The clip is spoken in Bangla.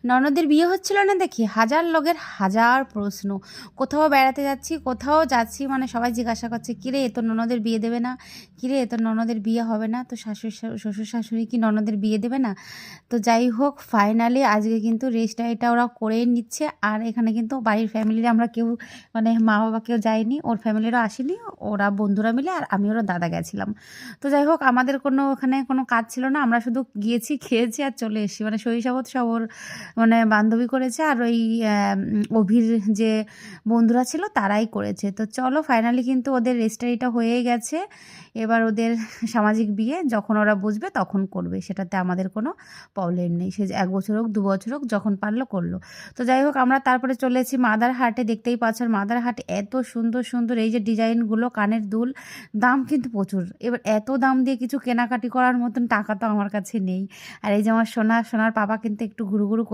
ননদের বিয়ে হচ্ছিল না দেখি হাজার লগের হাজার প্রশ্ন। কোথাও বেড়াতে যাচ্ছি, কোথাও যাচ্ছি, মানে সবাই জিজ্ঞাসা করছে, কিরে এ তোর ননদের বিয়ে দেবে না, কিরে এ তোর ননদের বিয়ে হবে না, তো শ্বশুর শাশুড়ি কি ননদের বিয়ে দেবে না? তো যাই হোক, ফাইনালি আজকে কিন্তু রেজিস্ট্রি এটা ওরা করেই নিচ্ছে। আর এখানে কিন্তু বাড়ির ফ্যামিলিরা আমরা কেউ, মানে মা বাবা কেউ যায়নি, ওর ফ্যামিলিরও আসেনি, ওরা বন্ধুরা মিলে আর আমি ওরা দাদা গেছিলাম। তো যাই হোক, আমাদের কোনো ওখানে কোনো কাজ ছিল না, আমরা শুধু গিয়েছি, খেয়েছি আর চলে এসেছি। মানে শৈশবত সব ওর মানে বান্ধবী করেছে, আর ওই অভির যে বন্ধুরা ছিল তারাই করেছে। তো চলো, ফাইনালি কিন্তু ওদের রেজিস্ট্রিটা হয়ে গেছে। এবার ওদের সামাজিক বিয়ে যখন ওরা বুঝবে তখন করবে, সেটাতে আমাদের কোনো প্রবলেম নেই। সে 1 বছর হোক 2 বছর হোক, যখন পারলো করলো। তো যাই হোক, আমরা তারপরে চলে এসেছি মাদার হাটে। দেখতেই পাচ্ছ মাদার হাটে এত সুন্দর সুন্দর এই যে ডিজাইনগুলো, কানের দুল, দাম কিন্তু প্রচুর। এবার এত দাম দিয়ে কিছু কেনাকাটি করার মতন টাকা তো আমার কাছে নেই। আর এই যে আমার সোনার পাপা কিন্তু একটু ঘুরু ঘুরু